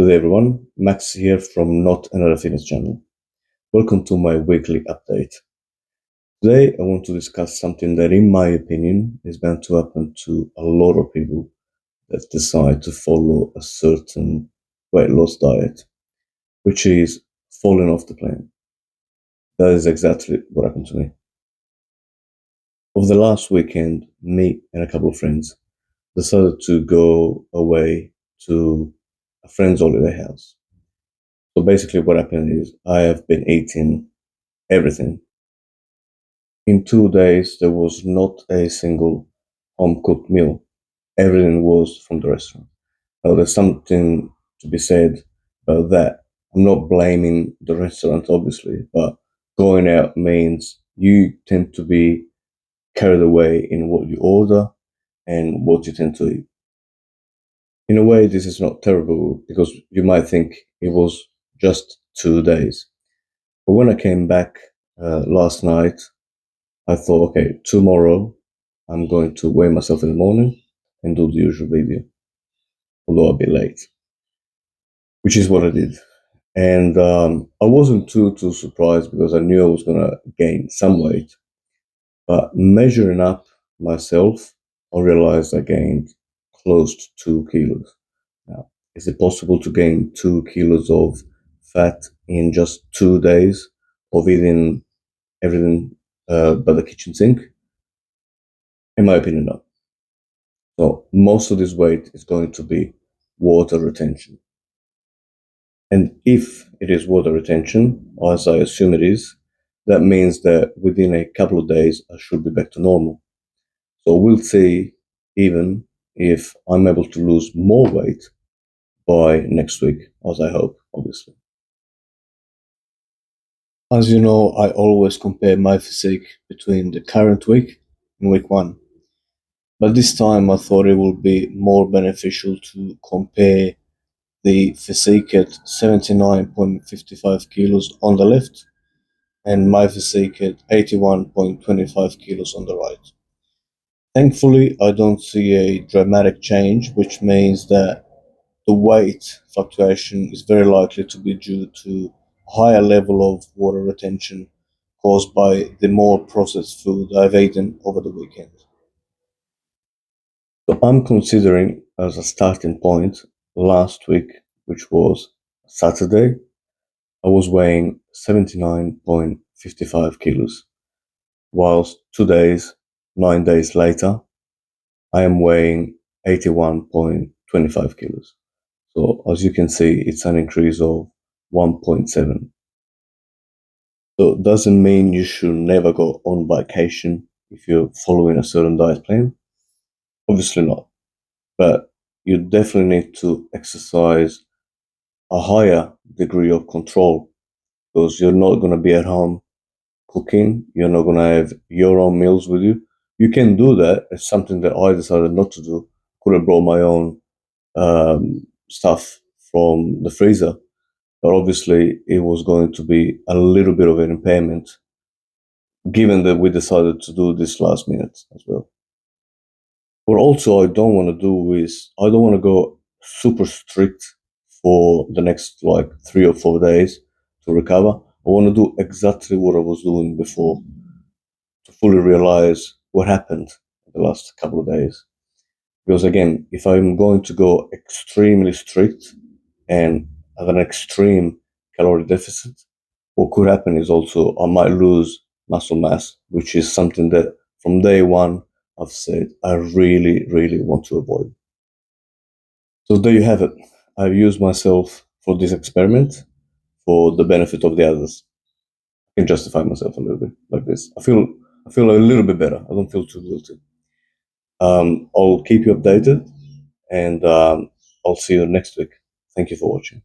Good day everyone, Max here from Not Another Fitness channel. Welcome to my weekly update. Today I want to discuss something that in my opinion is bound to happen to a lot of people that decide to follow a certain weight loss diet, which is falling off the plane. That is exactly what happened to me. Over the last weekend, me and a couple of friends decided to go away to a friend's holiday house. So basically what happened is I have been eating everything. In 2 days, there was not a single home-cooked meal. Everything was from the restaurant. Now, there's something to be said about that. I'm not blaming the restaurant, obviously, but going out means you tend to be carried away in what you order and what you tend to eat. In a way, this is not terrible because you might think it was just 2 days. But when I came back last night, I thought, okay, tomorrow I'm going to weigh myself in the morning and do the usual video, although I'll be late, which is what I did. And I wasn't too surprised because I knew I was going to gain some weight. But measuring up myself, I realized I gained close to 2 kilos. Now, is it possible to gain 2 kilos of fat in just 2 days of eating everything but the kitchen sink? In my opinion, no. So most of this weight is going to be water retention. And if it is water retention, as I assume it is, that means that within a couple of days, I should be back to normal. So we'll see even if I'm able to lose more weight by next week, as I hope, obviously. As you know, I always compare my physique between the current week and week one. But this time I thought it would be more beneficial to compare the physique at 79.55 kilos on the left and my physique at 81.25 kilos on the right. Thankfully, I don't see a dramatic change, which means that the weight fluctuation is very likely to be due to a higher level of water retention caused by the more processed food I've eaten over the weekend. So I'm considering as a starting point last week, which was Saturday, I was weighing 79.55 kilos, whilst 9 days later, I am weighing 81.25 kilos. So as you can see, it's an increase of 1.7. So it doesn't mean you should never go on vacation if you're following a certain diet plan. Obviously not. But you definitely need to exercise a higher degree of control because you're not going to be at home cooking. You're not going to have your own meals with you. You can do that. It's something that I decided not to do. Could have brought my own stuff from the freezer, but obviously it was going to be a little bit of an impairment given that we decided to do this last minute as well. What also I don't want to do is I don't want to go super strict for the next like 3 or 4 days to recover. I want to do exactly what I was doing before to fully realize what happened in the last couple of days. Because again, if I'm going to go extremely strict and have an extreme calorie deficit, what could happen is also I might lose muscle mass, which is something that from day one I've said I really want to avoid. So there you have it. I've used myself for this experiment for the benefit of the others. I can justify myself a little bit like this. I feel a little bit better. I don't feel too guilty. I'll keep you updated and I'll see you next week. Thank you for watching.